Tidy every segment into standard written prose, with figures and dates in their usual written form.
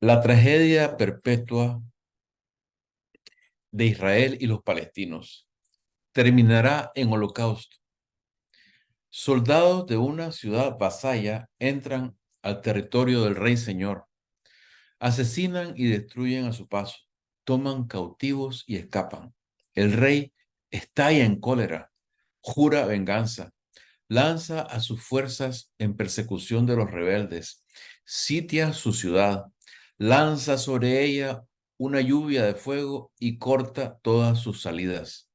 La tragedia perpetua de Israel y los palestinos terminará en holocausto. Soldados de una ciudad vasalla entran al territorio del rey señor, asesinan y destruyen a su paso, toman cautivos y escapan. El rey estalla en cólera, jura venganza, lanza a sus fuerzas en persecución de los rebeldes, sitia su ciudad, lanza sobre ella una lluvia de fuego y corta todas sus salidas.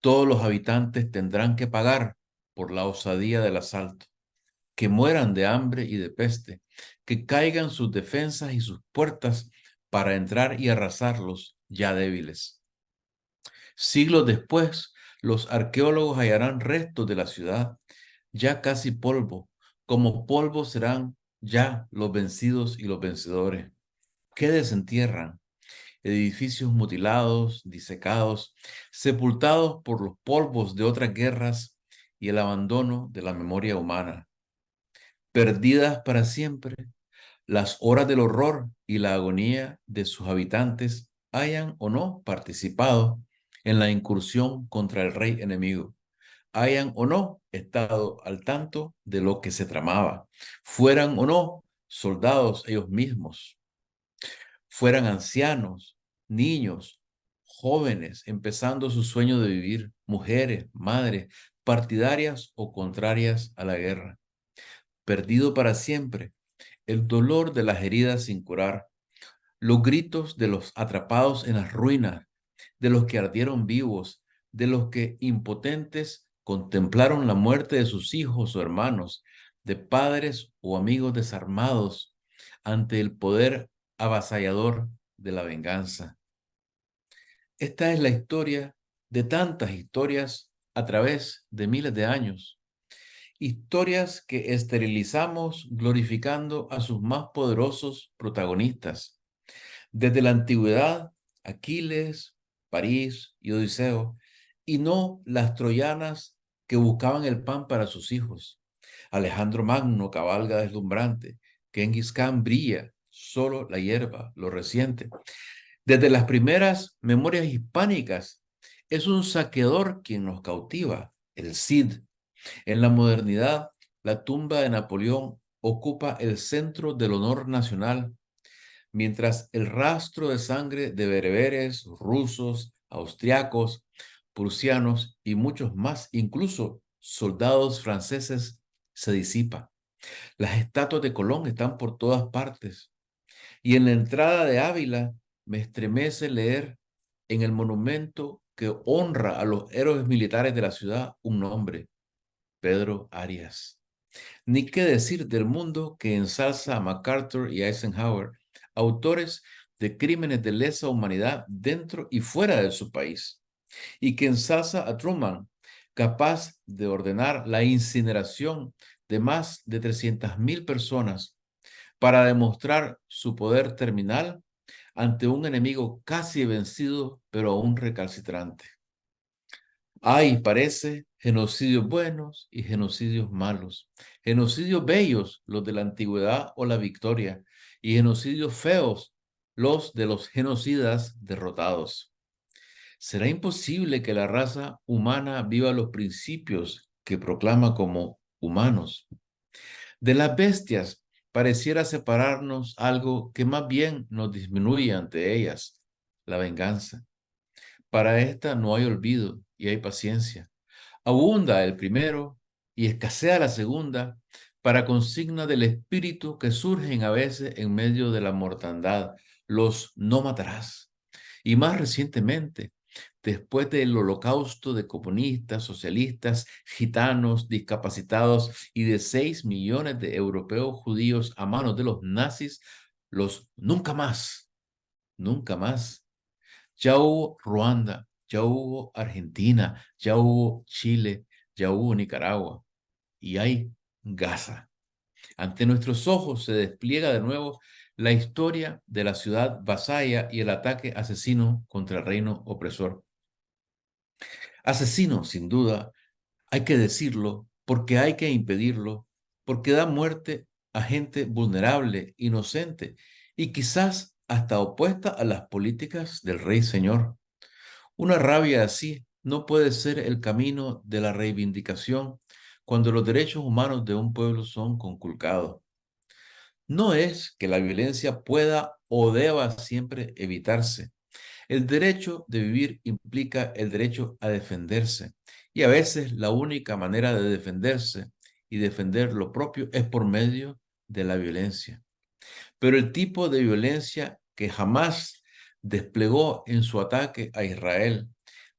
Todos los habitantes tendrán que pagar por la osadía del asalto, que mueran de hambre y de peste, que caigan sus defensas y sus puertas para entrar y arrasarlos ya débiles. Siglos después, los arqueólogos hallarán restos de la ciudad, ya casi polvo, como polvo serán ya los vencidos y los vencedores. ¿Qué desentierran? Edificios mutilados, disecados, sepultados por los polvos de otras guerras y el abandono de la memoria humana. Perdidas para siempre, las horas del horror y la agonía de sus habitantes hayan o no participado en la incursión contra el rey enemigo, hayan o no estado al tanto de lo que se tramaba, fueran o no soldados ellos mismos, fueran ancianos, niños, jóvenes, empezando su sueño de vivir, mujeres, madres, partidarias o contrarias a la guerra. Perdido para siempre, el dolor de las heridas sin curar, los gritos de los atrapados en las ruinas, de los que ardieron vivos, de los que impotentes contemplaron la muerte de sus hijos o hermanos, de padres o amigos desarmados ante el poder avasallador de la venganza. Esta es la historia de tantas historias a través de miles de años. Historias que esterilizamos glorificando a sus más poderosos protagonistas. Desde la antigüedad, Aquiles, París y Odiseo, y no las troyanas que buscaban el pan para sus hijos. Alejandro Magno cabalga deslumbrante, Genghis Khan brilla, solo la hierba, lo reciente. Desde las primeras memorias hispánicas, es un saqueador quien nos cautiva, el Cid. En la modernidad, la tumba de Napoleón ocupa el centro del honor nacional, mientras el rastro de sangre de bereberes, rusos, austriacos, prusianos y muchos más, incluso soldados franceses, se disipa. Las estatuas de Colón están por todas partes. Y en la entrada de Ávila me estremece leer en el monumento que honra a los héroes militares de la ciudad un nombre, Pedro Arias. Ni qué decir del mundo que ensalza a MacArthur y Eisenhower, autores de crímenes de lesa humanidad dentro y fuera de su país, y que ensalza a Truman, capaz de ordenar la incineración de más de 300.000 personas para demostrar su poder terminal ante un enemigo casi vencido, pero aún recalcitrante. Hay, parece, genocidios buenos y genocidios malos, genocidios bellos, los de la antigüedad o la victoria, y genocidios feos, los de los genocidas derrotados. ¿Será imposible que la raza humana viva los principios que proclama como humanos? De las bestias pareciera separarnos algo que más bien nos disminuye ante ellas, la venganza. Para esta no hay olvido y hay paciencia. Abunda el primero y escasea la segunda para consigna del espíritu que surgen a veces en medio de la mortandad, los no matarás. Y más recientemente, después del holocausto de comunistas, socialistas, gitanos, discapacitados y de 6 millones de europeos judíos a manos de los nazis, los nunca más, nunca más. Ya hubo Ruanda, ya hubo Argentina, ya hubo Chile, ya hubo Nicaragua y hay Gaza. Ante nuestros ojos se despliega de nuevo la historia de la ciudad vasalla y el ataque asesino contra el reino opresor. Asesino, sin duda, hay que decirlo, porque hay que impedirlo, porque da muerte a gente vulnerable, inocente, y quizás hasta opuesta a las políticas del Rey Señor. Una rabia así no puede ser el camino de la reivindicación cuando los derechos humanos de un pueblo son conculcados. No es que la violencia pueda o deba siempre evitarse. El derecho de vivir implica el derecho a defenderse, y a veces la única manera de defenderse y defender lo propio es por medio de la violencia. Pero el tipo de violencia que jamás desplegó en su ataque a Israel,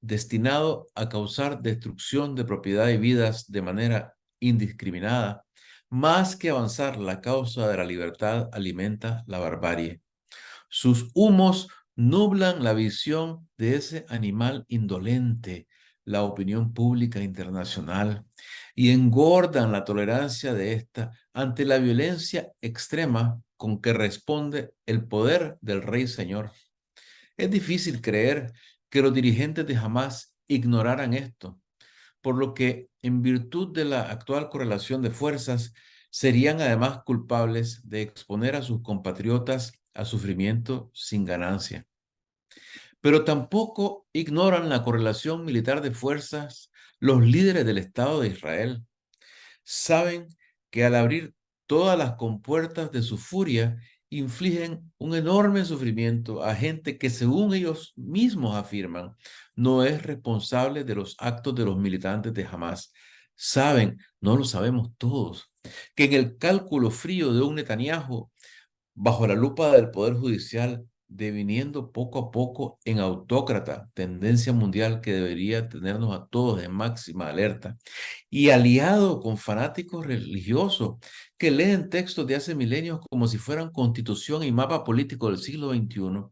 destinado a causar destrucción de propiedad y vidas de manera indiscriminada, más que avanzar la causa de la libertad, alimenta la barbarie. Sus humos nublan la visión de ese animal indolente, la opinión pública internacional, y engordan la tolerancia de ésta ante la violencia extrema con que responde el poder del Rey Señor. Es difícil creer que los dirigentes de Hamas ignoraran esto, por lo que, en virtud de la actual correlación de fuerzas, serían además culpables de exponer a sus compatriotas a sufrimiento sin ganancia. Pero tampoco ignoran la correlación militar de fuerzas los líderes del Estado de Israel. Saben que al abrir todas las compuertas de su furia, infligen un enorme sufrimiento a gente que, según ellos mismos afirman, no es responsable de los actos de los militantes de Hamas. Saben, no lo sabemos todos, que en el cálculo frío de un Netanyahu, bajo la lupa del Poder Judicial, deviniendo poco a poco en autócrata, tendencia mundial que debería tenernos a todos en máxima alerta, y aliado con fanáticos religiosos que leen textos de hace milenios como si fueran constitución y mapa político del siglo XXI,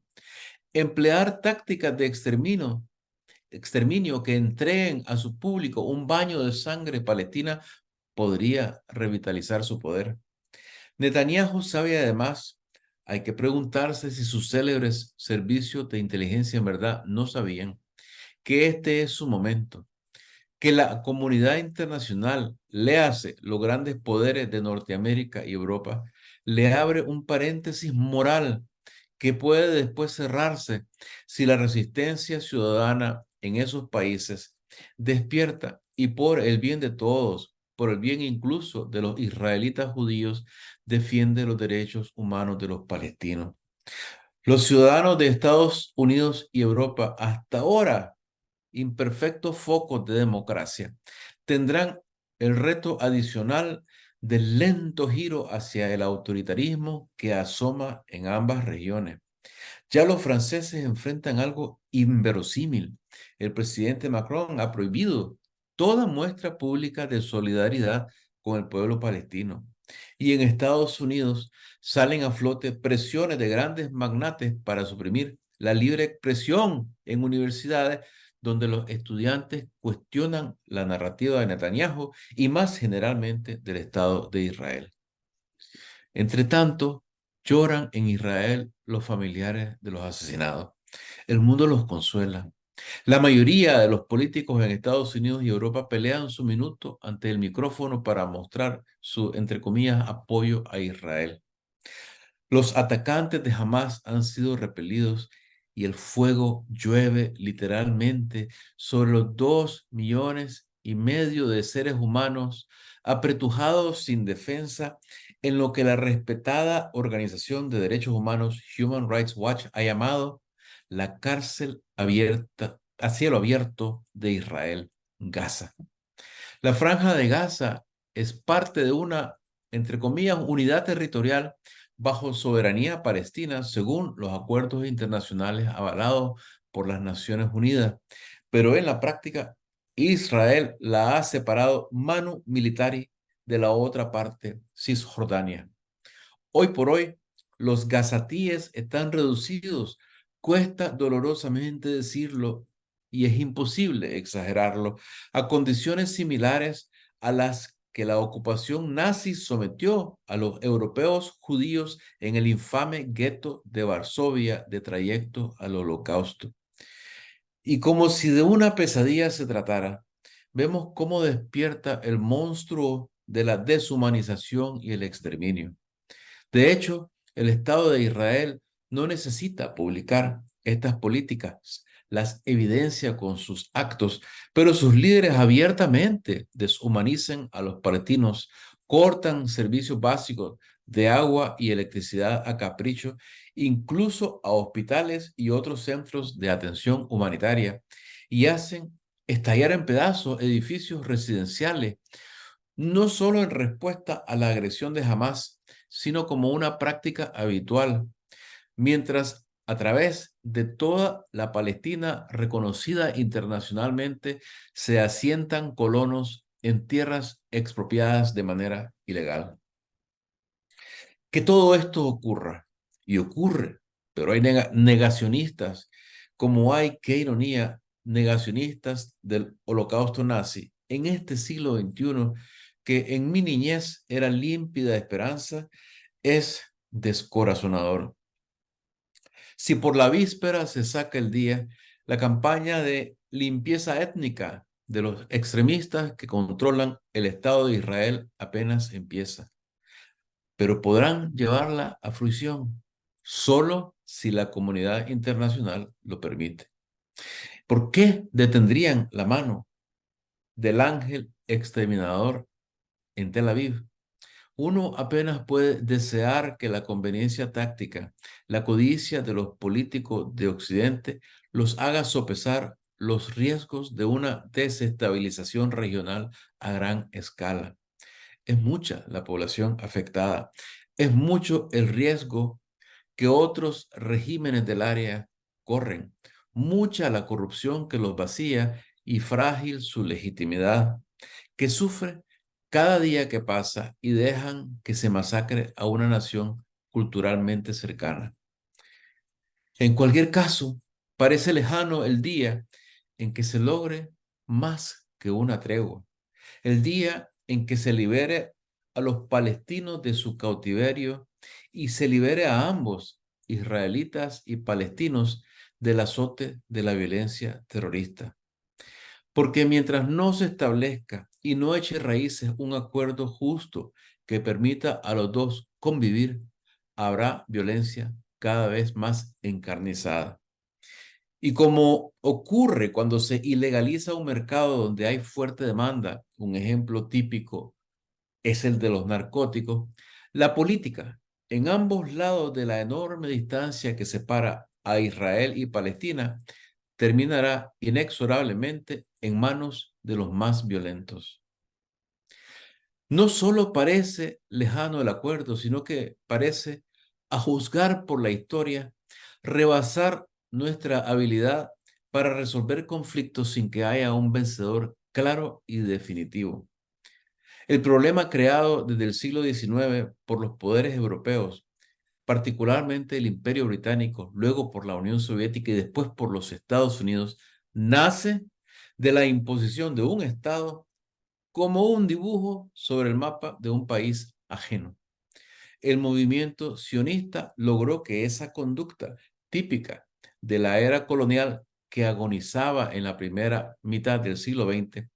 emplear tácticas de exterminio que entreguen a su público un baño de sangre palestina podría revitalizar su poder. Netanyahu sabe además, hay que preguntarse si sus célebres servicios de inteligencia en verdad no sabían que este es su momento, que la comunidad internacional, léase los grandes poderes de Norteamérica y Europa, le abre un paréntesis moral que puede después cerrarse si la resistencia ciudadana en esos países despierta y por el bien de todos, por el bien incluso de los israelitas judíos, defiende los derechos humanos de los palestinos. Los ciudadanos de Estados Unidos y Europa hasta ahora imperfectos focos de democracia, tendrán el reto adicional del lento giro hacia el autoritarismo que asoma en ambas regiones. Ya los franceses enfrentan algo inverosímil. El presidente Macron ha prohibido toda muestra pública de solidaridad con el pueblo palestino. Y en Estados Unidos salen a flote presiones de grandes magnates para suprimir la libre expresión en universidades donde los estudiantes cuestionan la narrativa de Netanyahu y más generalmente del Estado de Israel. Entre tanto, lloran en Israel los familiares de los asesinados. El mundo los consuela. La mayoría de los políticos en Estados Unidos y Europa pelean su minuto ante el micrófono para mostrar su, entre comillas, apoyo a Israel. Los atacantes de Hamas han sido repelidos y el fuego llueve literalmente sobre los 2,5 millones de seres humanos apretujados sin defensa en lo que la respetada organización de derechos humanos Human Rights Watch ha llamado la cárcel abierta, a cielo abierto de Israel, Gaza. La Franja de Gaza es parte de una, entre comillas, unidad territorial bajo soberanía palestina, según los acuerdos internacionales avalados por las Naciones Unidas. Pero en la práctica, Israel la ha separado manu militari de la otra parte, Cisjordania. Hoy por hoy, los gazatíes están reducidos. Cuesta dolorosamente decirlo y es imposible exagerarlo, a condiciones similares a las que la ocupación nazi sometió a los europeos judíos en el infame gueto de Varsovia de trayecto al Holocausto. Y como si de una pesadilla se tratara, vemos cómo despierta el monstruo de la deshumanización y el exterminio. De hecho, El Estado de Israel no necesita publicar estas políticas, las evidencia con sus actos, pero sus líderes abiertamente deshumanizan a los palestinos, cortan servicios básicos de agua y electricidad a capricho, incluso a hospitales y otros centros de atención humanitaria, y hacen estallar en pedazos edificios residenciales, no solo en respuesta a la agresión de Hamas, sino como una práctica habitual, mientras a través de toda la Palestina reconocida internacionalmente se asientan colonos en tierras expropiadas de manera ilegal. Que todo esto ocurra, y ocurre, pero hay negacionistas, como hay, qué ironía, negacionistas del holocausto nazi en este siglo XXI, que en mi niñez era límpida de esperanza, es descorazonador. Si por la víspera se saca el día, la campaña de limpieza étnica de los extremistas que controlan el Estado de Israel apenas empieza, pero podrán llevarla a fruición solo si la comunidad internacional lo permite. ¿Por qué detendrían la mano del ángel exterminador en Tel Aviv? Uno apenas puede desear que la conveniencia táctica, la codicia de los políticos de Occidente los haga sopesar los riesgos de una desestabilización regional a gran escala. Es mucha la población afectada, es mucho el riesgo que otros regímenes del área corren, mucha la corrupción que los vacía y frágil su legitimidad, que sufre cada día que pasa y dejan que se masacre a una nación culturalmente cercana. En cualquier caso, parece lejano el día en que se logre más que una tregua, el día en que se libere a los palestinos de su cautiverio y se libere a ambos, israelitas y palestinos, del azote de la violencia terrorista. Porque mientras no se establezca y no eche raíces un acuerdo justo que permita a los dos convivir, habrá violencia cada vez más encarnizada. Y como ocurre cuando se ilegaliza un mercado donde hay fuerte demanda, un ejemplo típico es el de los narcóticos, la política en ambos lados de la enorme distancia que separa a Israel y Palestina terminará inexorablemente en manos de los más violentos. No solo parece lejano el acuerdo, sino que parece, a juzgar por la historia, rebasar nuestra habilidad para resolver conflictos sin que haya un vencedor claro y definitivo. El problema creado desde el siglo XIX por los poderes europeos, particularmente el Imperio Británico, luego por la Unión Soviética y después por los Estados Unidos, nace de la imposición de un Estado como un dibujo sobre el mapa de un país ajeno. El movimiento sionista logró que esa conducta típica de la era colonial que agonizaba en la primera mitad del siglo XX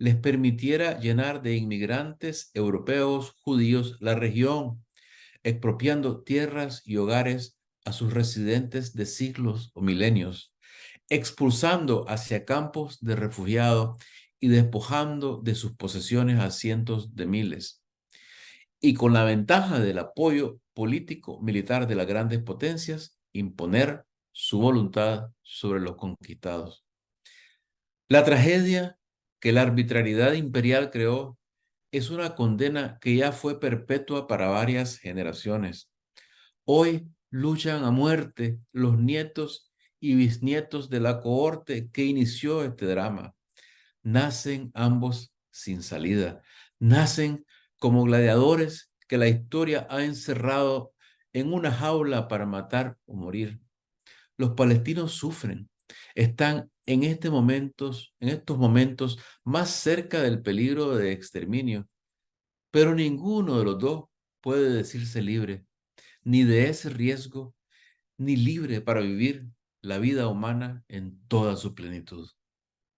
les permitiera llenar de inmigrantes europeos judíos la región, expropiando tierras y hogares a sus residentes de siglos o milenios, expulsando hacia campos de refugiados y despojando de sus posesiones a cientos de miles. Y con la ventaja del apoyo político militar de las grandes potencias, imponer su voluntad sobre los conquistados. La tragedia que la arbitrariedad imperial creó es una condena que ya fue perpetua para varias generaciones. Hoy luchan a muerte los nietos y bisnietos de la cohorte que inició este drama. Nacen ambos sin salida. Nacen como gladiadores que la historia ha encerrado en una jaula para matar o morir. Los palestinos sufren. Están en estos momentos más cerca del peligro de exterminio, pero ninguno de los dos puede decirse libre, ni de ese riesgo, ni libre para vivir la vida humana en toda su plenitud.